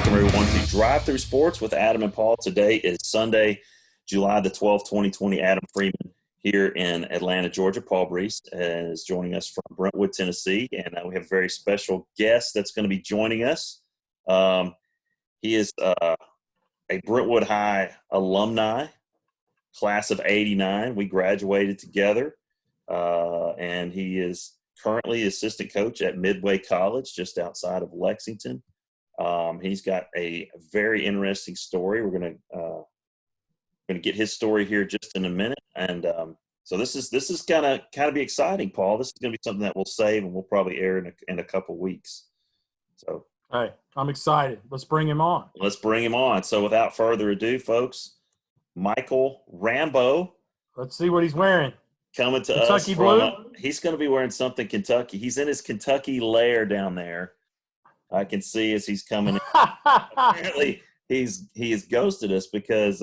welcome everyone to Drive Through Sports with Adam and Paul. Today is Sunday, July the 12th, 2020. Adam Freeman here in Atlanta, Georgia. Paul Brees is joining us from Brentwood, Tennessee, and we have a very special guest that's going to be joining us. He is a Brentwood High alumni, class of '89. We graduated together, and he is currently assistant coach at Midway College just outside of Lexington. He's got a very interesting story. We're going to get his story here just in a minute, and so this is kind of be exciting, Paul. This is going to be something that we'll save and we'll probably air in a couple weeks. So, all right, I'm excited. Let's bring him on. So, without further ado, folks, Michael Rambo. Let's see what he's wearing. Coming to Kentucky us blue? He's going to be wearing something Kentucky. He's in his Kentucky lair down there. I can see as he's coming in. Apparently, he has ghosted us because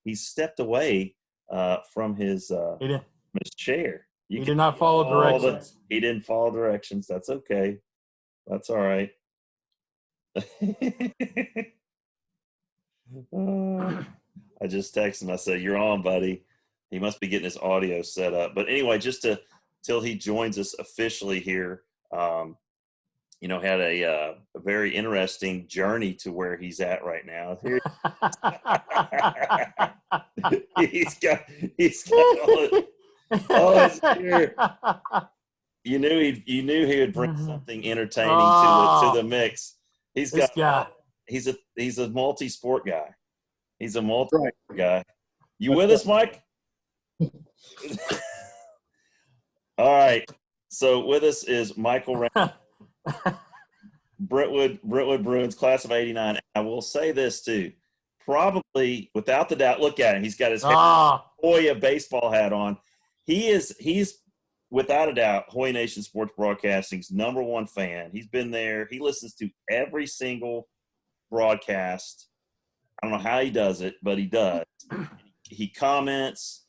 he's stepped away from his chair. He did not follow directions. He didn't follow directions. That's okay. That's all right. I just texted him. I said, "You're on, buddy." He must be getting his audio set up. But anyway, just till he joins us officially here, had a very interesting journey to where he's at right now. he's got all his gear. You knew he would bring something entertaining to the mix. He's a multi-sport guy. He's a multi-sport guy. You with us, Mike? All right. So with us is Michael Rambo, Brentwood Bruins, class of '89. I will say this too, probably without the doubt. Look at him; he's got his Hoya baseball hat on. He's without a doubt Hoya Nation Sports Broadcasting's #1 fan. He's been there. He listens to every single broadcast. I don't know how he does it, but he does. He comments.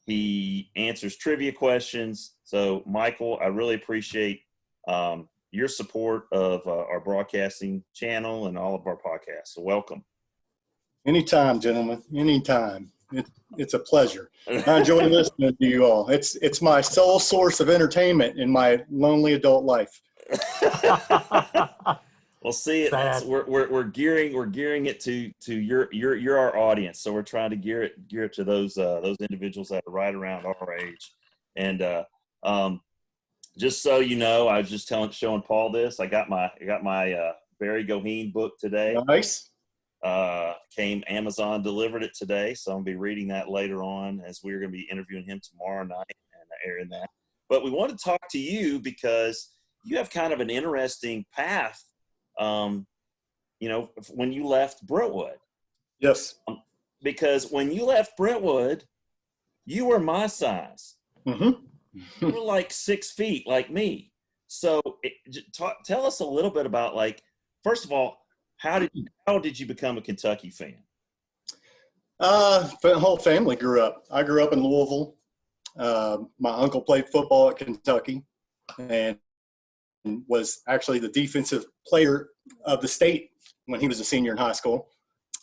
He answers trivia questions. So, Michael, I really appreciate your support of our broadcasting channel and all of our podcasts. So, welcome. Anytime, gentlemen. Anytime. It's a pleasure. I enjoy listening to you all. It's my sole source of entertainment in my lonely adult life. Well, see, we're gearing it to you're our audience, so we're trying to gear it to those individuals that are right around our age. And just so you know, I was just showing Paul this. I got my Barry Goheen book today. Nice. Amazon delivered it today, so I'm gonna be reading that later on as we're gonna be interviewing him tomorrow night and airing that. But we want to talk to you because you have kind of an interesting path. When you left Brentwood. Yes. Because when you left Brentwood, you were my size. Mm-hmm. You were like 6 feet, like me. So tell us a little bit about, first of all, how did you become a Kentucky fan? The whole family grew up. I grew up in Louisville. My uncle played football at Kentucky and was actually the defensive player of the state when he was a senior in high school,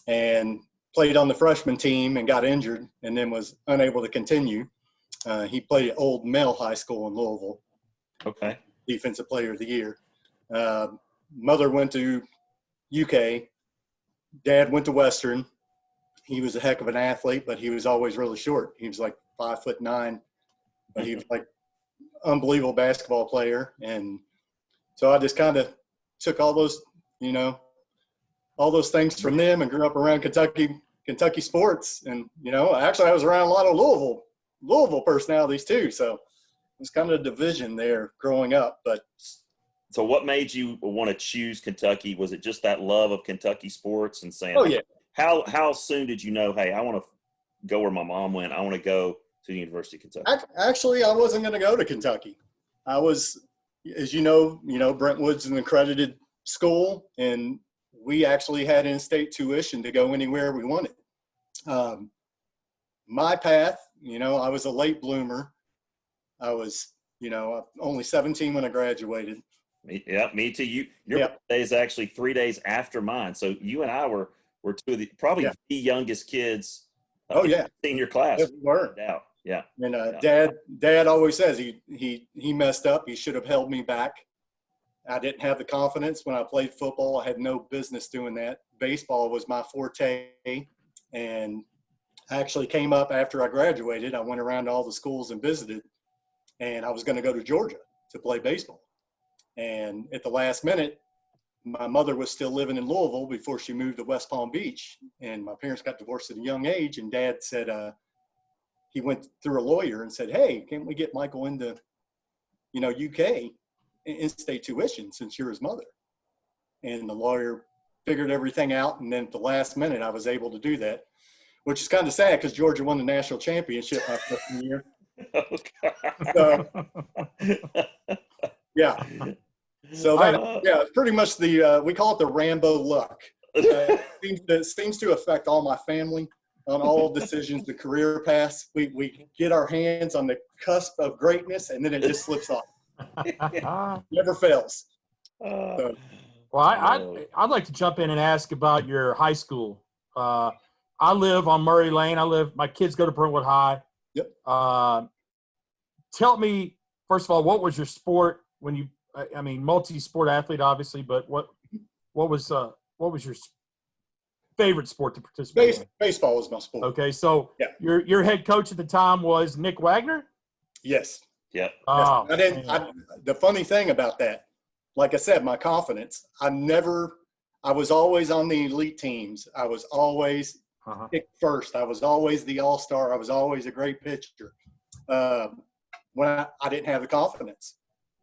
and played on the freshman team and got injured and then was unable to continue. He played at Old Mill High School in Louisville. Okay. Defensive player of the year. Mother went to UK. Dad went to Western. He was a heck of an athlete, but he was always really short. He was like 5'9", but he was like unbelievable basketball player. And so I just kind of took all those things from them and grew up around Kentucky sports. And, actually I was around a lot of Louisville personalities too. So it was kind of a division there growing up. But so what made you want to choose Kentucky? Was it just that love of Kentucky sports and saying, oh yeah. How soon did you know, hey, I want to go where my mom went. I want to go to the University of Kentucky. Actually, I wasn't going to go to Kentucky. I was, as you know, Brentwood's an accredited school, and we actually had in-state tuition to go anywhere we wanted. My path, I was a late bloomer. I was, only 17 when I graduated. Me too. Your birthday is actually 3 days after mine. So you and I were two of the probably the youngest kids. In your class. Yeah, we were. Yeah. And Dad always says he messed up. He should have held me back. I didn't have the confidence when I played football. I had no business doing that. Baseball was my forte, and I actually came up after I graduated. I went around to all the schools and visited, and I was going to go to Georgia to play baseball. And at the last minute, my mother was still living in Louisville before she moved to West Palm Beach, and my parents got divorced at a young age, and Dad said he went through a lawyer and said, hey, can't we get Michael into, UK in-state tuition since you're his mother? And the lawyer figured everything out, and then at the last minute I was able to do that, which is kind of sad because Georgia won the national championship my freshman year. So, yeah. So it's pretty much we call it the Rambo luck. It seems to affect all my family on all decisions, the career paths. We get our hands on the cusp of greatness, and then it just slips off. Never fails. Well, I'd like to jump in and ask about your high school. I live on Murray Lane. My kids go to Brentwood High. Yep. Tell me, first of all, what was your sport when you? I mean, multi-sport athlete, obviously, but what was your favorite sport to participate in? Baseball was my sport. Okay, so your head coach at the time was Nick Wagner? Yes. Yep. Oh, the funny thing about that, like I said, my confidence, I was always on the elite teams. I was always picked first. I was always the all-star. I was always a great pitcher. When I didn't have the confidence,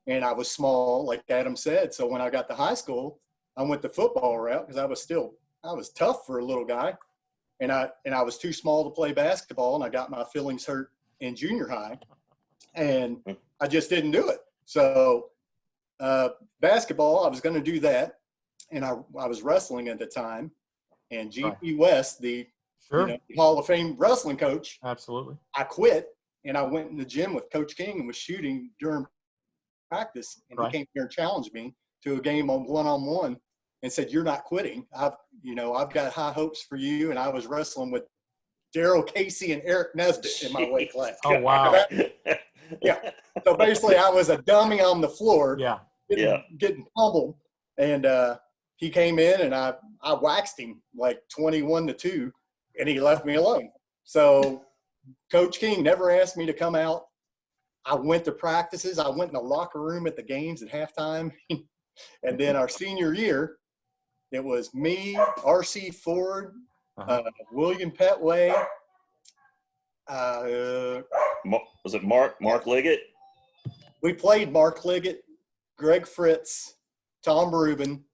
and I was small, like Adam said. So when I got to high school, I went the football route because I was tough for a little guy, and I was too small to play basketball, and I got my feelings hurt in junior high, and I just didn't do it. So basketball, I was going to do that, and I was wrestling at the time, and G.P. West, the Hall of Fame wrestling coach, absolutely, I quit, and I went in the gym with Coach King and was shooting during practice, and he came here and challenged me to a game on one-on-one and said, you're not quitting. I've got high hopes for you. And I was wrestling with Daryl Casey and Eric Nesbitt in my weight class. Oh, wow. Yeah. So basically I was a dummy on the floor, getting pummeled. And he came in and I waxed him like 21-2, and he left me alone. So Coach King never asked me to come out. I went to practices. I went in the locker room at the games at halftime. And then our senior year, it was me, R.C. Ford, William Petway. Was it Mark Liggett? We played Mark Liggett, Greg Fritz, Tom Rubin,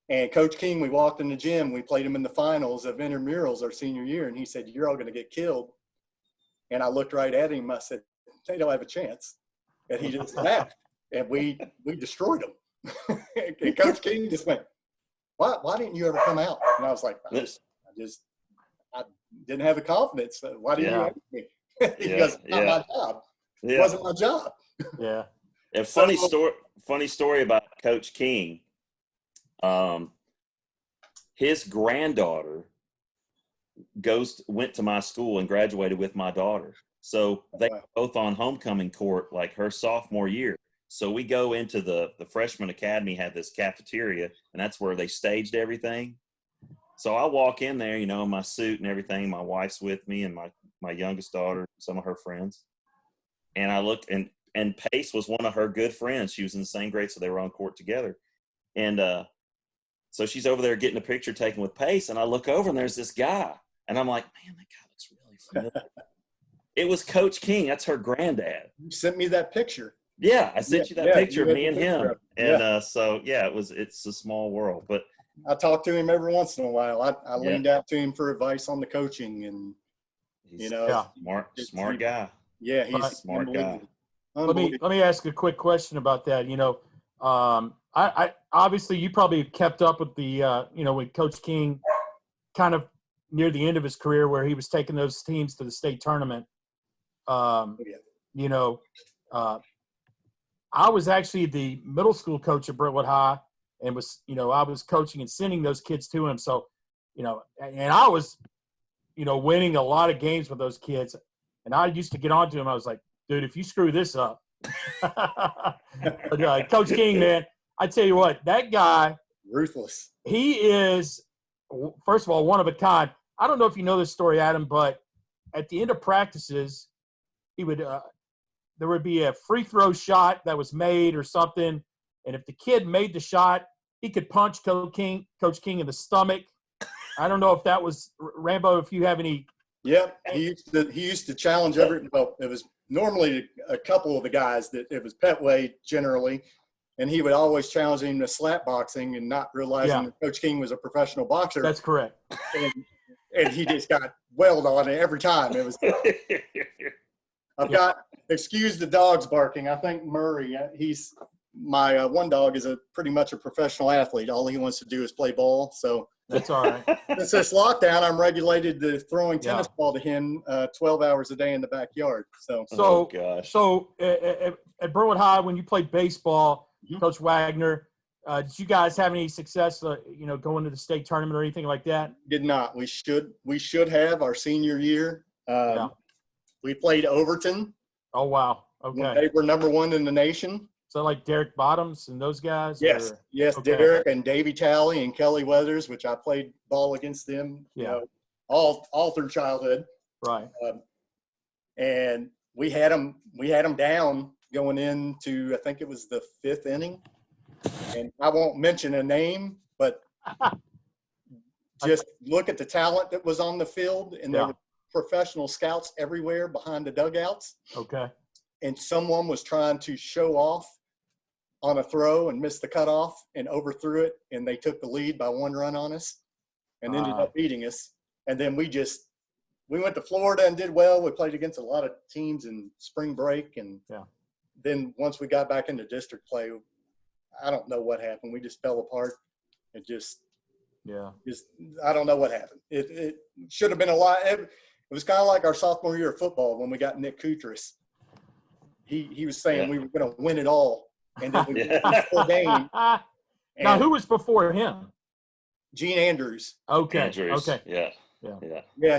and Coach King. We walked in the gym. We played him in the finals of intramurals our senior year, and he said, you're all going to get killed. And I looked right at him. I said, they don't have a chance. And he just laughed, and we destroyed them. And Coach King just went, why didn't you ever come out? And I was like, I didn't have the confidence. Why didn't you ask me? He goes, not my job. It wasn't my job. Yeah. And funny story about Coach King. His granddaughter went to my school and graduated with my daughter. So they were both on homecoming court like her sophomore year. So we go into the freshman academy, had this cafeteria, and that's where they staged everything. So I walk in there, in my suit and everything. My wife's with me, and my youngest daughter, some of her friends. And I looked, and Pace was one of her good friends. She was in the same grade, so they were on court together. And so she's over there getting a picture taken with Pace, and I look over, and there's this guy. And I'm like, man, that guy looks really familiar. It was Coach King. That's her granddad. You sent me that picture. Yeah, I sent you that picture of me and him. And it's a small world. But I talk to him every once in a while. I leaned out to him for advice on the coaching, and he's smart guy. Yeah, he's a smart guy. Let me ask a quick question about that. I obviously you probably kept up with the with Coach King kind of near the end of his career where he was taking those teams to the state tournament. I was actually the middle school coach at Brentwood High, and was, I was coaching and sending those kids to him. So, and I was, winning a lot of games with those kids. And I used to get on to him. I was like, dude, if you screw this up. But, Coach King, man, I tell you what, that guy. Ruthless. He is, first of all, one of a kind. I don't know if you know this story, Adam, but at the end of practices, he would there would be a free throw shot that was made or something, and if the kid made the shot, he could punch Coach King in the stomach. I don't know if that was Rambo. If you have any. Yep, he used to challenge every. Well, it was normally a couple of the guys that it was Petway generally, and he would always challenge him to slap boxing and not realizing that Coach King was a professional boxer. That's correct. And he just got welled on it every time. It was. I've got excuse the dogs barking. I think Murray. He's my one dog is pretty much a professional athlete. All he wants to do is play ball. So that's all right. Since this lockdown, I'm regulated to throwing tennis ball to him 12 hours a day in the backyard. So oh gosh. So at Brentwood High, when you played baseball, Coach Wagner, did you guys have any success? Going to the state tournament or anything like that? Did not. We should have our senior year. We played Overton. Oh wow. Okay. They were number 1 in the nation. So like Derek Bottoms and those guys? Yes. Or? Yes, okay. Derek and Davey Talley and Kelly Weathers, which I played ball against them. All through childhood. Right. And we had them down going into, I think it was the 5th inning. And I won't mention a name, but just look at the talent that was on the field, and there were professional scouts everywhere behind the dugouts. Okay. And someone was trying to show off on a throw and missed the cutoff and overthrew it, and they took the lead by 1 run on us and ended up beating us. And then we went to Florida and did well. We played against a lot of teams in spring break, and then once we got back into district play, I don't know what happened. We just fell apart. It just I don't know what happened. It should have been a lot. It was kind of like our sophomore year of football when we got Nick Koutras. He was saying we were going to win it all, and then we won 4 games. Now, who was before him? Gene Andrews. Okay. Yeah.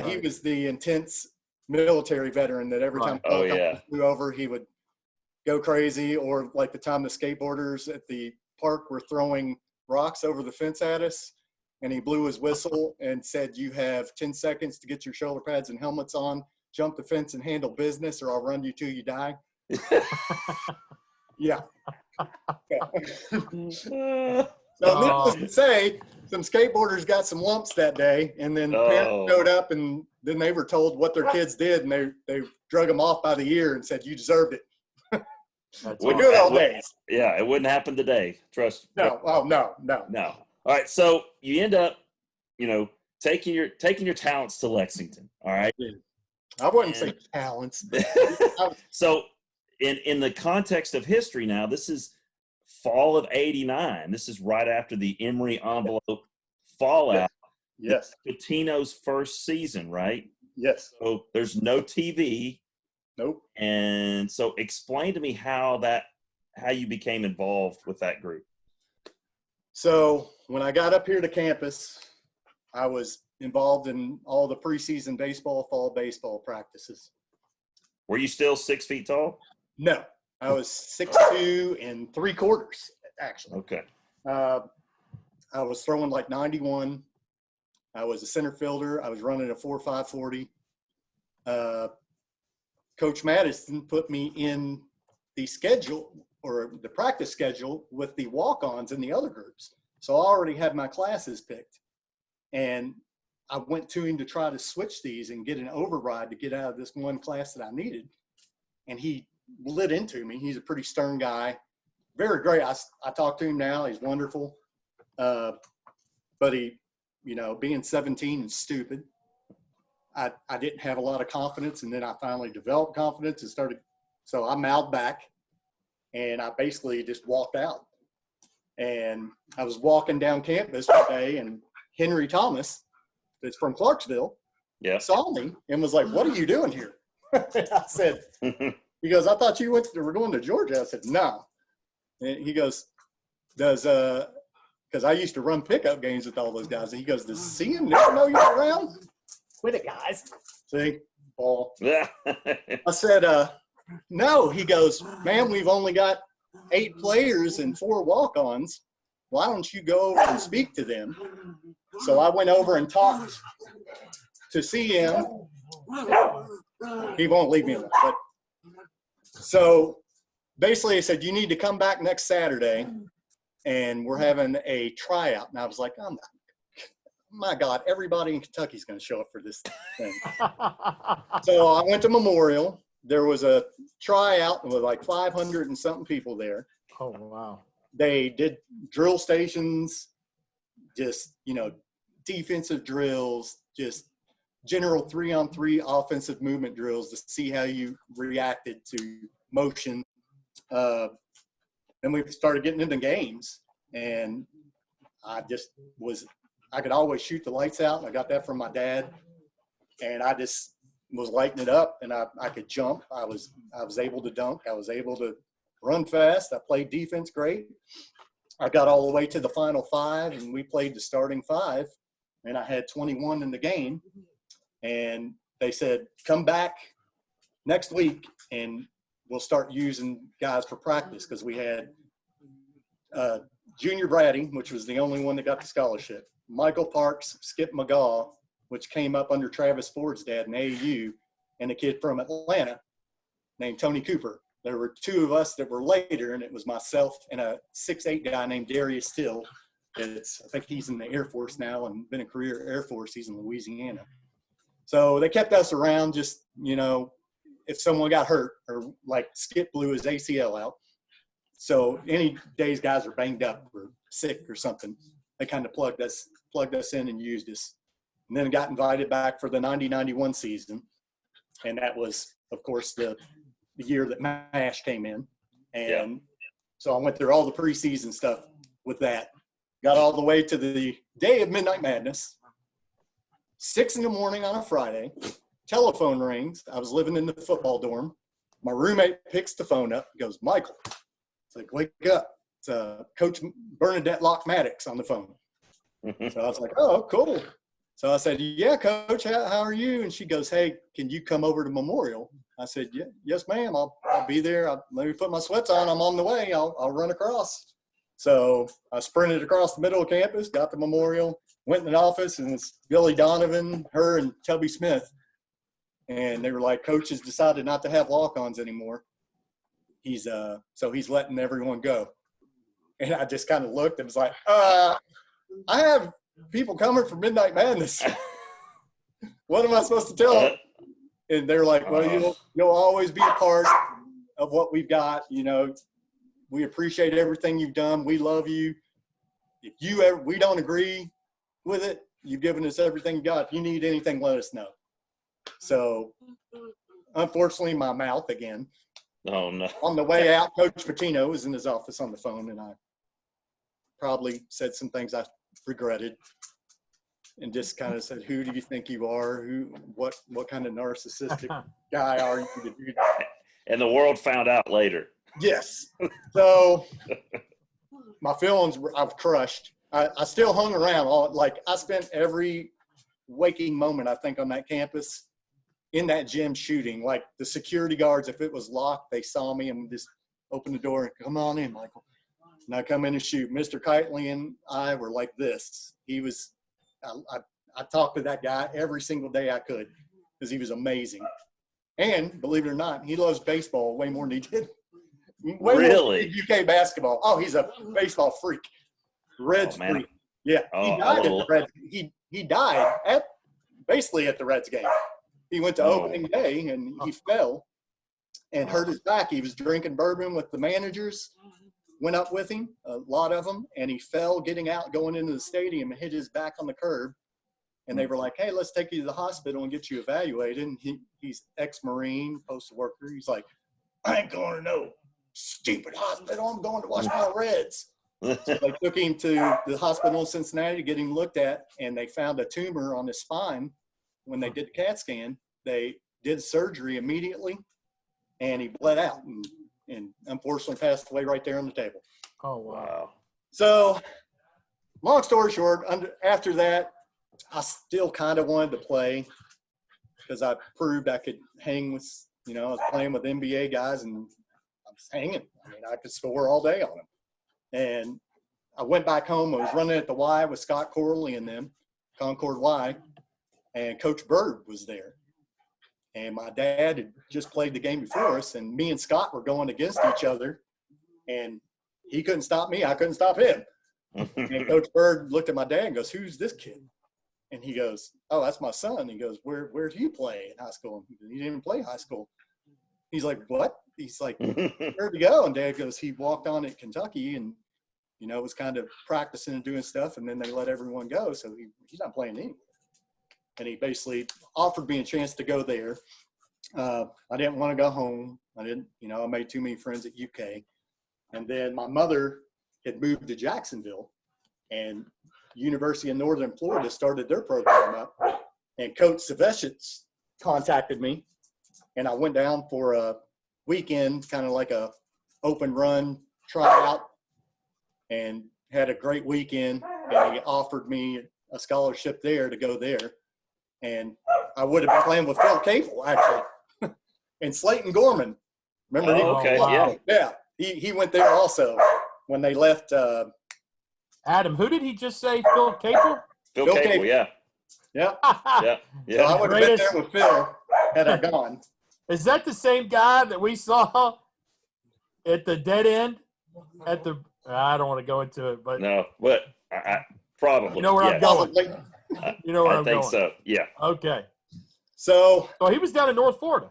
He was the intense military veteran that every time flew over, he would go crazy. Or like the time the skateboarders at the park were throwing rocks over the fence at us, and he blew his whistle and said, "You have 10 seconds to get your shoulder pads and helmets on, jump the fence and handle business, or I'll run you till you die." So needless to say, some skateboarders got some lumps that day, and then parents showed up, and then they were told what their kids did, and they drug them off by the ear and said, "You deserved it." We're good all days. Yeah, it wouldn't happen today. Trust. No. Oh, no. All right, so you end up, taking your talents to Lexington. All right. I wouldn't say talents. So, in the context of history, now this is fall of '89. This is right after the Emory envelope fallout. Yes. Pitino's first season, right? Yes. So there's no TV. Nope. And so explain to me how you became involved with that group. So when I got up here to campus, I was involved in all the preseason baseball, fall baseball practices. Were you still 6 feet tall? No, I was 6'2" and 3/4, actually. Okay. I was throwing like 91. I was a center fielder. I was running a 4.5 40. Coach Madison put me in the schedule or the practice schedule with the walk-ons in the other groups. So I already had my classes picked. And I went to him to try to switch these and get an override to get out of this one class that I needed. And he lit into me. He's a pretty stern guy. Very great. I talk to him now. He's wonderful. But he, being 17 and stupid, I didn't have a lot of confidence, and then I finally developed confidence and started. So I mouthed back, and I basically just walked out. And I was walking down campus one day, and Henry Thomas, that's from Clarksville, saw me and was like, "What are you doing here?" I said, "Because I thought you were going to Georgia." I said, "No." And he goes, because I used to run pickup games with all those guys. And he goes, does CM never know you're around? Quit it, guys. See, Paul. I said, no. He goes, man, we've only got 8 players and 4 walk-ons. Why don't you go over and speak to them? So I went over and talked to CM. He won't leave me alone. But so basically I said, you need to come back next Saturday and we're having a tryout. And I was like, oh my God, everybody in Kentucky is going to show up for this thing. So I went to Memorial. There was a tryout with like 500 and something people there. Oh, wow. They did drill stations, just, defensive drills, just general 3-on-3 offensive movement drills to see how you reacted to motion. Then we started getting into games, and I could always shoot the lights out. I got that from my dad, and I just was lighting it up, and I could jump. I was able to dunk. I was able to run fast. I played defense great. I got all the way to the final 5, and we played the starting 5, and I had 21 in the game. And they said, come back next week, and we'll start using guys for practice, because we had Junior Brady, which was the only one that got the scholarship, Michael Parks, Skip McGaw, which came up under Travis Ford's dad in AAU, and a kid from Atlanta named Tony Cooper. There were 2 of us that were later, and it was myself and a 6'8" guy named Darius Still. I think he's in the Air Force now and been a career Air Force. He's in Louisiana. So they kept us around just, if someone got hurt, or like Skip blew his ACL out. So any days guys are banged up or sick or something, they kind of plugged us in and used us. And then got invited back for the 90-91 season. And that was, of course, the year that MASH came in. And so I went through all the preseason stuff with that. Got all the way to the day of Midnight Madness. 6 a.m. on a Friday. Telephone rings. I was living in the football dorm. My roommate picks the phone up and goes, Michael. It's like, wake up. It's Coach Bernadette Locke-Maddox on the phone. So I was like, oh, cool. So I said, yeah, Coach, how are you? And she goes, hey, can you come over to Memorial? I said, yeah, yes, ma'am. I'll be there. Let me put my sweats on. I'm on the way. I'll run across. So I sprinted across the middle of campus, got to Memorial, went in the office, and it's Billy Donovan, her, and Tubby Smith. And they were like, Coach has decided not to have walk-ons anymore. So he's letting everyone go. And I just kind of looked and was like, I have people coming for Midnight Madness. What am I supposed to tell them? And they're like, well, you'll always be a part of what we've got. We appreciate everything you've done. We love you. If we don't agree with it, you've given us everything you got. If you need anything, let us know. So unfortunately, my mouth again. Oh, no. On the way out, Coach Patino was in his office on the phone, and I probably said some things I regretted, and just kind of said, who do you think you are? What kind of narcissistic guy are you to do that? And the world found out later. Yes. So my feelings I've crushed. I still hung around. I spent every waking moment, I think, on that campus in that gym shooting. Like the security guards, if it was locked, they saw me and just open the door and come on in, Michael. And I come in and shoot. Mr. Kitely and I were like this. He was I talked to that guy every single day I could, because he was amazing. And believe it or not, he loves baseball way more than he did. Really? UK basketball. Oh, he's a baseball freak. Reds freak. Yeah. He died at the Reds. He died basically at the Reds game. He went to opening day and he fell and hurt his back. He was drinking bourbon with the managers, went up with him, a lot of them, and he fell getting out, going into the stadium, and hit his back on the curb. And they were like, hey, let's take you to the hospital and get you evaluated. And he's ex-Marine, postal worker. He's like, I ain't going to no stupid hospital. I'm going to watch my Reds. So they took him to the hospital in Cincinnati to get him looked at, and they found a tumor on his spine. When they did the CAT scan, they did surgery immediately, and he bled out and unfortunately passed away right there on the table. Oh, wow. So, long story short, after that, I still kind of wanted to play because I proved I could hang with, I was playing with NBA guys and I was hanging. I mean, I could score all day on them. And I went back home. I was running at the Y with Scott Corley and them, Concord Y, and Coach Bird was there. And my dad had just played the game before us, and me and Scott were going against each other. And he couldn't stop me. I couldn't stop him. And Coach Bird looked at my dad and goes, "Who's this kid?" And he goes, "Oh, that's my son." He goes, Where do you play in high school? He didn't even play high school. He's like, "What?" He's like, "Where'd he go?" And Dad goes, "He walked on at Kentucky and, was kind of practicing and doing stuff. And then they let everyone go. So he's not playing anymore." And he basically offered me a chance to go there. I didn't want to go home. I didn't, I made too many friends at UK. And then my mother had moved to Jacksonville, and University of Northern Florida started their program up. And Coach Saveshitz contacted me, and I went down for a weekend, kind of like a open run tryout, and had a great weekend. And he offered me a scholarship there to go there. And I would have been playing with Phil Capel, actually, and Slayton Gorman. Remember? Okay, wow. yeah. He went there also when they left. Adam, who did he just say? Phil Capel? Phil Capel, yeah. Yeah. Yeah. So I would have been there with Phil had I gone. Is that the same guy that we saw at the dead end? I don't want to go into it, but No, but I probably. you know where I'm going. Probably. You know where I'm going. I think so. Yeah. Okay. So he was down in North Florida.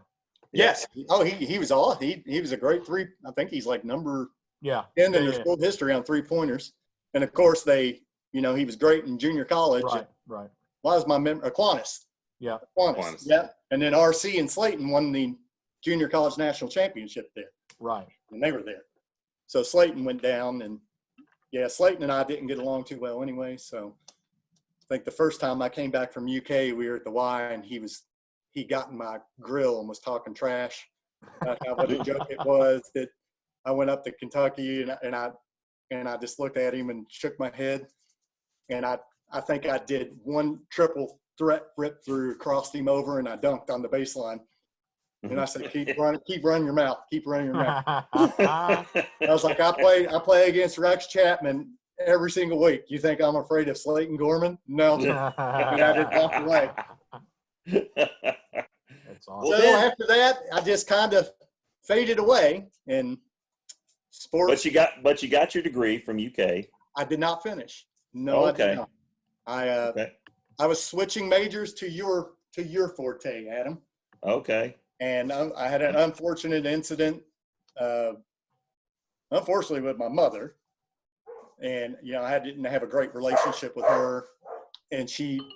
yes. Oh, he was all he was a great three. I think he's like number 10 in their school history on 3-pointers. And of course he was great in junior college. Right. Well, that was my memory. Aquinas. Yeah. Aquinas. Yeah. And then RC and Slayton won the junior college national championship there. Right. And they were there. So Slayton went down, and Slayton and I didn't get along too well anyway. So I think the first time I came back from UK, we were at the Y, and he got in my grill and was talking trash about what a joke it was that I went up to Kentucky, and I just looked at him and shook my head. And I think I did one triple threat rip through, crossed him over, and I dunked on the baseline. And I said, keep running your mouth. Keep running your mouth. I was like, I play against Rex Chapman every single week. You think I'm afraid of Slayton Gorman? No. And I just walked away. That's awesome. So after that, I just kind of faded away in sports. But you got your degree from UK. I did not finish. No, okay. I did not. I was switching majors to your forte, Adam. Okay. And I had an unfortunate incident, unfortunately, with my mother. And, I didn't have a great relationship with her. And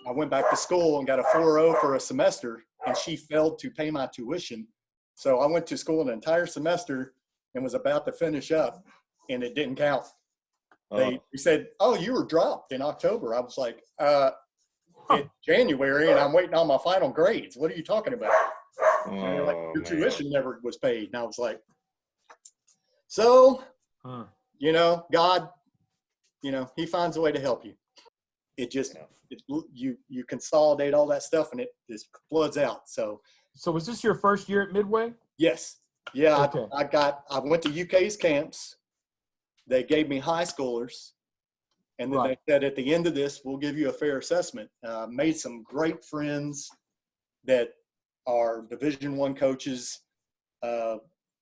I went back to school and got a 4.0 for a semester, and she failed to pay my tuition. So I went to school an entire semester and was about to finish up, and it didn't count. They said, "Oh, you were dropped in October." I was like, "It's January, and I'm waiting on my final grades. What are you talking about?" And they're like, "Your tuition never was paid." And I was like, so, God, he finds a way to help you. It just, you consolidate all that stuff, and it just floods out. So was this your first year at Midway? Yes. Yeah. Okay. I went to UK's camps. They gave me high schoolers. And then they said, at the end of this, we'll give you a fair assessment. Made some great friends that are Division I coaches.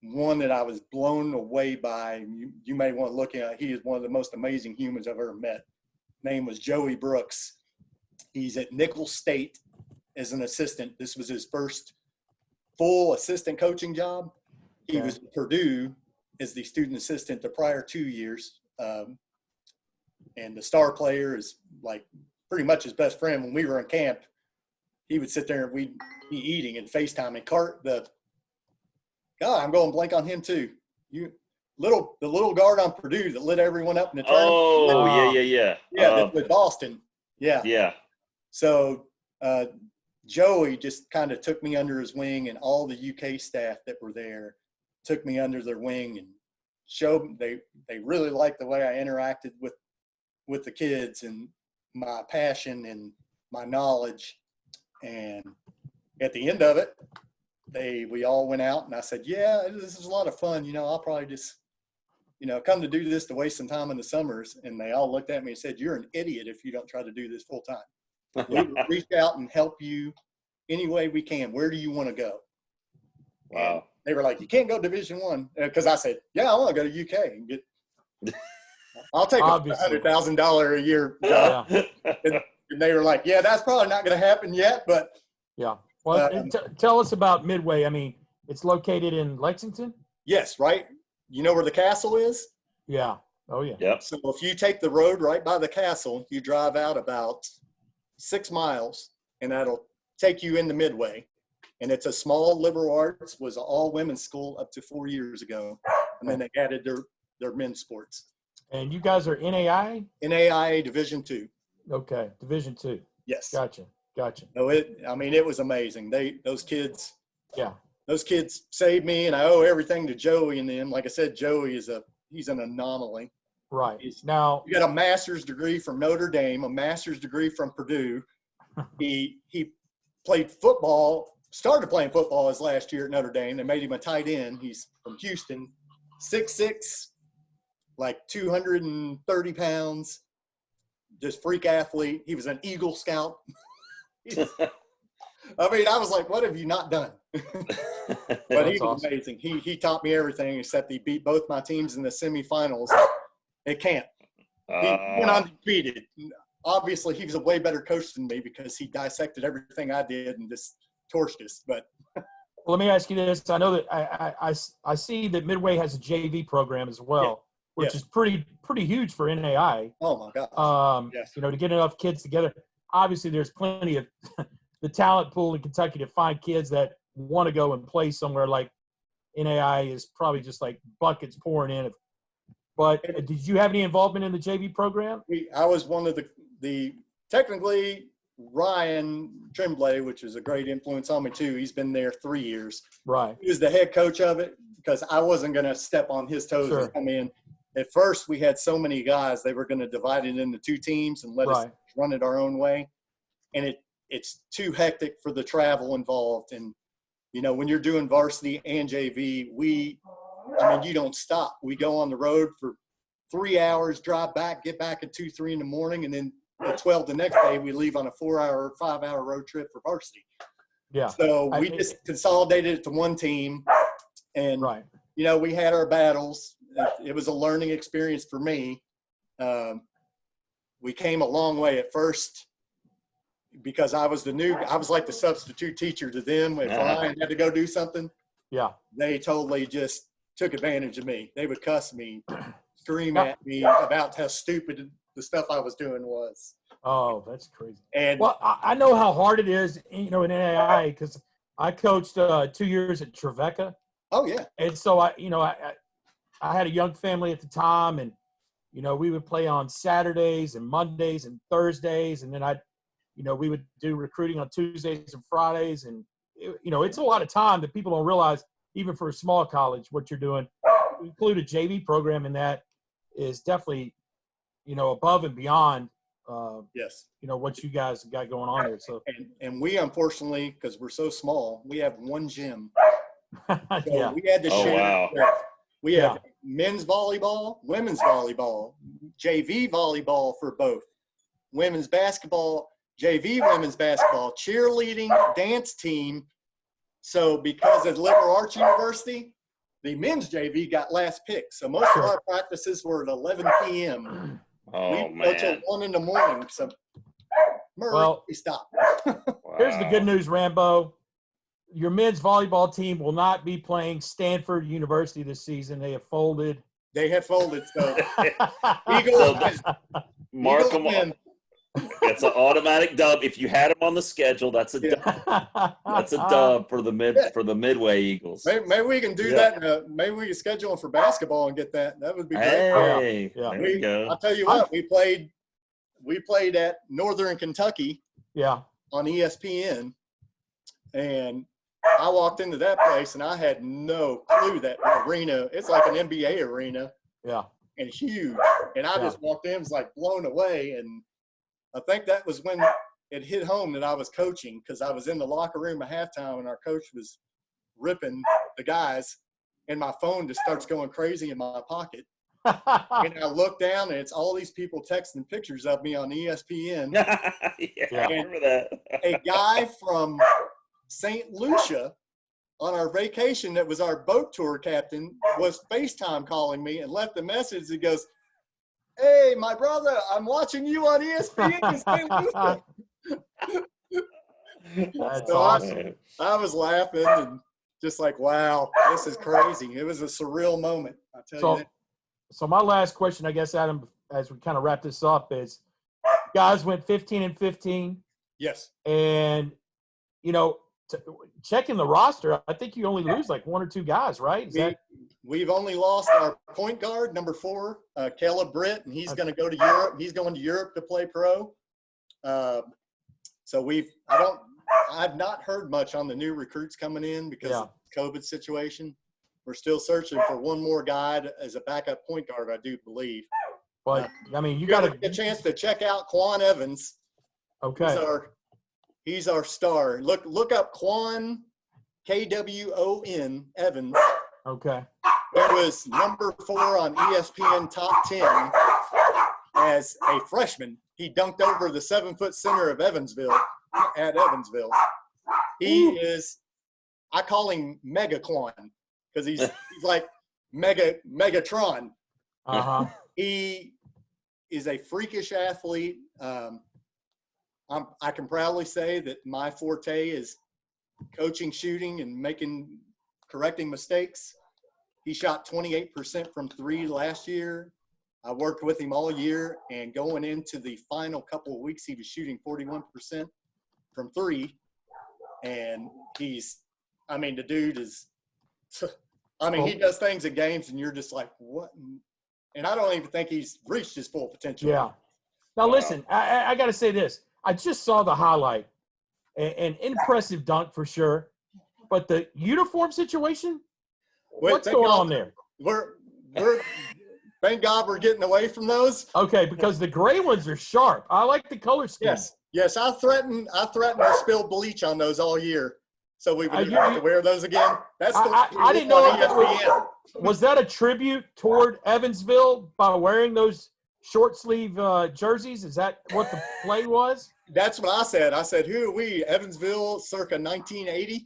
One that I was blown away by, you may want to look at, he is one of the most amazing humans I've ever met. Name was Joey Brooks. He's at Nicholls State as an assistant. This was his first full assistant coaching job. He was at Purdue as the student assistant the prior 2 years. And the star player is like pretty much his best friend. When we were in camp, he would sit there and we'd be eating and FaceTime and God, I'm going blank on him too. The little guard on Purdue that lit everyone up in the tournament. Oh, yeah. Yeah, with Boston. Yeah. Yeah. So Joey just kind of took me under his wing, and all the UK staff that were there took me under their wing and showed they really liked the way I interacted with the kids and my passion and my knowledge. And at the end of it, we all went out, and I said, yeah, this is a lot of fun. I'll probably just, come to do this to waste some time in the summers. And they all looked at me and said, you're an idiot if you don't try to do this full time. We will reach out and help you any way we can. Where do you want to go? Wow. And they were like, you can't go Division I. Because I said, yeah, I want to go to UK and get – I'll take a $100,000 a year job. Yeah. And they were like, yeah, that's probably not going to happen yet. But yeah. Well, tell us about Midway. I mean, it's located in Lexington? Yes, right? You know where the castle is? Yeah. Oh, yeah. Yep. So if you take the road right by the castle, you drive out about 6 miles, and that'll take you into Midway. And it's a small liberal arts, was an all-women's school up to 4 years ago. And then they added their men's sports. And you guys are NAIA? NAIA Division II. Okay, Division II. Yes. Gotcha. So it was amazing. Those kids saved me, and I owe everything to Joey and them. Like I said, Joey he's an anomaly. Right. He Now got a master's degree from Notre Dame, a master's degree from Purdue. He played football, started playing football his last year at Notre Dame. They made him a tight end. He's from Houston, 6'6", like 230 pounds, just freak athlete. He was an Eagle Scout. I was like, what have you not done? But he was awesome. Amazing. He taught me everything except he beat both my teams in the semifinals. It can't. He went undefeated. Obviously, he was a way better coach than me because he dissected everything I did and just torched us. But well, let me ask you this. I know that I see that Midway has a JV program as well, which is pretty huge for NAI. Oh, my God. Yes. To get enough kids together. Obviously, there's plenty of the talent pool in Kentucky to find kids that want to go and play somewhere like NAI is probably just like buckets pouring in. But did you have any involvement in the JV program? I was one of the technically Ryan Tremblay, which is a great influence on me too. He's been there 3 years. Right. He was the head coach of it because I wasn't going to step on his toes and come in. At first, we had so many guys, they were going to divide it into 2 teams and let us run it our own way. And it's too hectic for the travel involved. And, when you're doing varsity and JV, you don't stop. We go on the road for 3 hours, drive back, get back at 2, 3 in the morning, and then at 12 the next day, we leave on a 4-hour, 5-hour road trip for varsity. Yeah. So we just consolidated it to one team. And, we had our battles. It was a learning experience for me. We came a long way at first because I was like the substitute teacher to them. If Ryan had to go do something, they totally just took advantage of me. They would cuss me, scream at me about how stupid the stuff I was doing was. Oh, that's crazy. And I know how hard it is, in NAIA because I coached 2 years at Trevecca. Oh yeah. And so I had a young family at the time, and we would play on Saturdays and Mondays and Thursdays, and then we would do recruiting on Tuesdays and Fridays, and it's a lot of time that people don't realize, even for a small college, what you're doing. To include a JV program in that is definitely above and beyond. What you guys got going on there. So and we unfortunately, because we're so small, we have one gym. So we had to Wow. share. We have men's volleyball, women's volleyball, JV volleyball for both, women's basketball, JV women's basketball, cheerleading, dance team. So because at Liberal Arts University, the men's JV got last pick. So most of our practices were at 11 p.m. Oh, we go till 1 in the morning. So we stopped. Here's the good news, Rambo. Your men's volleyball team will not be playing Stanford University this season. They have folded. So Eagles mark them on. That's an automatic dub. If you had them on the schedule, that's a dub. That's a dub for the Midway Eagles. Maybe we can do that. Maybe we can schedule them for basketball and get that. That would be great. Hey, there we go. I'll tell you what. We played at Northern Kentucky. Yeah. On ESPN, and I walked into that place and I had no clue that arena, it's like an NBA arena. Yeah. And huge. And I just walked in, was like blown away. And I think that was when it hit home that I was coaching, because I was in the locker room at halftime and our coach was ripping the guys, and my phone just starts going crazy in my pocket. And I look down and it's all these people texting pictures of me on ESPN. I remember that. A guy from St. Lucia on our vacation that was our boat tour captain was FaceTime calling me and left a message that goes, "Hey, my brother, I'm watching you on ESPN in St. Lucia." That's So awesome. I was laughing and just like, wow, this is crazy. It was a surreal moment, I'll tell you that. So my last question, I guess, Adam, as we kind of wrap this up, is guys went 15-15. Yes. And, you know, checking the roster, I think you only lose like one or two guys, right? We've only lost our point guard, number 4, Caleb Britt, and he's going to go to Europe. He's going to Europe to play pro. So I've not heard much on the new recruits coming in because of the COVID situation. We're still searching for one more guy as a backup point guard, I do believe. But, I mean, you got got a chance to check out Claude Evans. Okay. He's our star. Look up Kwon, Kwon Evans. Okay. He was number 4 on ESPN Top 10 as a freshman. He dunked over the 7-foot center of Evansville at Evansville. He is, I call him Mega Kwon because he's like Megatron. Uh-huh. He is a freakish athlete. I can proudly say that my forte is coaching, shooting, and correcting mistakes. He shot 28% from 3 last year. I worked with him all year, and going into the final couple of weeks, he was shooting 41% from 3. And the dude is, he does things in games, and you're just like, what? And I don't even think he's reached his full potential. Yeah. Now, listen, I got to say this. I just saw the highlight. An impressive dunk for sure. But the uniform situation, what's going on there? We're thank God we're getting away from those. Okay, because the gray ones are sharp. I like the color scheme. Yes. I threatened to spill bleach on those all year, so we would have to wear those again. That's I didn't know. Was that a tribute toward Evansville by wearing those short sleeve jerseys? Is that what the play was? That's what I said. I said, "Who are we? Evansville, circa 1980."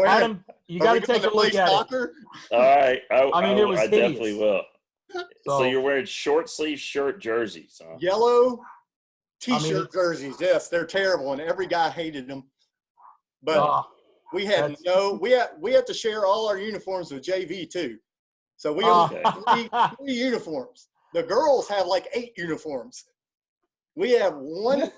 Adam, you got to take a look at it. All right. It was I hideous. definitely will. So you're wearing short sleeve shirt jerseys, huh? Yellow T-shirt jerseys. Yes, they're terrible, and every guy hated them. But we had to share all our uniforms with JV too. So we only have 3 uniforms. The girls have like 8 uniforms. We have one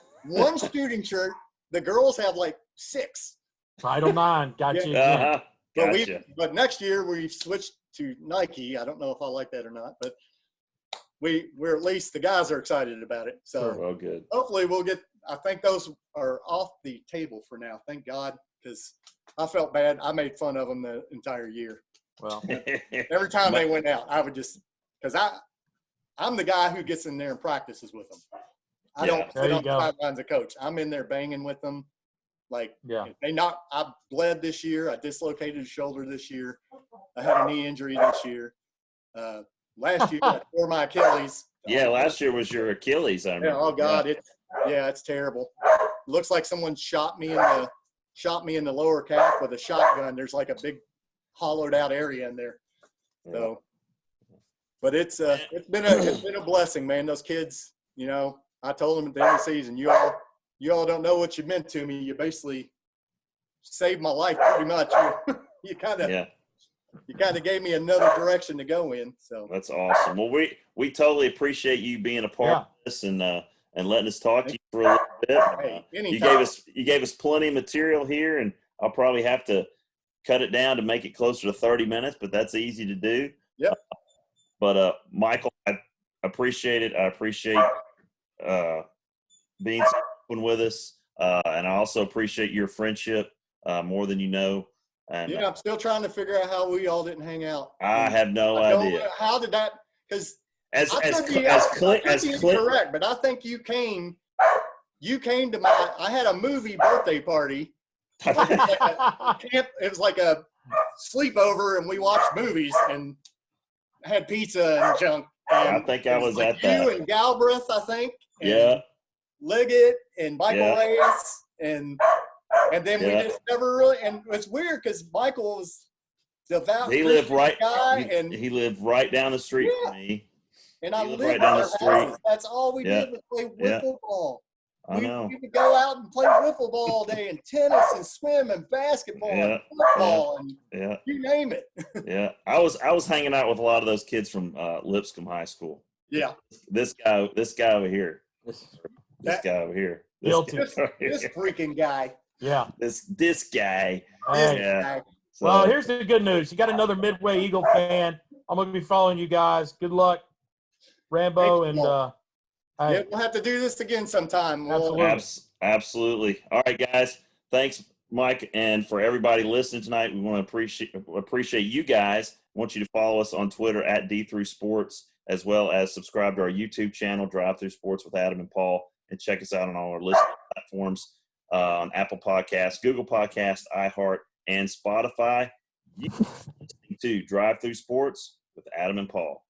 shooting shirt. The girls have like 6. Title IX. Got you. Gotcha. But next year we've switched to Nike. I don't know if I like that or not, but we're at least the guys are excited about it. So well, good. Hopefully we'll get. I think those are off the table for now. Thank God, because I felt bad. I made fun of them the entire year. Well, every time they went out, I would just because I'm the guy who gets in there and practices with them. I don't sit on the sidelines as a coach. I'm in there banging with them. Like, I bled this year. I dislocated a shoulder this year. I had a knee injury this year. Last year, I tore my Achilles. Yeah, last year was your Achilles, I remember. Yeah, oh, God. It's terrible. It looks like someone shot me in the lower calf with a shotgun. There's like a big hollowed out area in there. So, but it's been a blessing, man. Those kids, I told them at the end of the season, you all don't know what you meant to me. You basically saved my life pretty much. You kind of gave me another direction to go in. So that's awesome. Well, we totally appreciate you being a part of this and letting us talk to you for a little bit. You gave us plenty of material here, and I'll probably have to cut it down to make it closer to 30 minutes, but that's easy to do. Yep. But Michael, I appreciate it. I appreciate being open with us, and I also appreciate your friendship more than you know. And Yeah, I'm still trying to figure out how we all didn't hang out. I have no I don't idea. know how did that? Because As Clint Clint, correct, but I think you came to my. I had a movie birthday party. It was like a sleepover, and we watched movies and had pizza and junk. And I think I was like at that. You and Galbraith, I think. And Yeah. Liggett and Michael Reyes, and then we just never really. And it's weird because Michael was devout. He lived right. Guy, and he lived right down the street from me. And I lived lived right down the street. houses. That's all we did was play wiffle ball. I know. We would go out and play wiffle ball all day, and tennis and swim and basketball and football and you name it. Yeah, I was hanging out with a lot of those kids from Lipscomb High School. Yeah, this guy over here. This freaking guy. Yeah, this guy. Hey. So, well, here's the good news. You got another Midway Eagle fan. I'm gonna be following you guys. Good luck, Rambo, and we'll have to do this again sometime. Absolutely. All right, guys. Thanks, Mike, and for everybody listening tonight. We want to appreciate you guys. I want you to follow us on Twitter at D3Sports, as well as subscribe to our YouTube channel, Drive Through Sports with Adam and Paul, and check us out on all our listening platforms on Apple Podcasts, Google Podcasts, iHeart, and Spotify. You can listen to Drive Through Sports with Adam and Paul.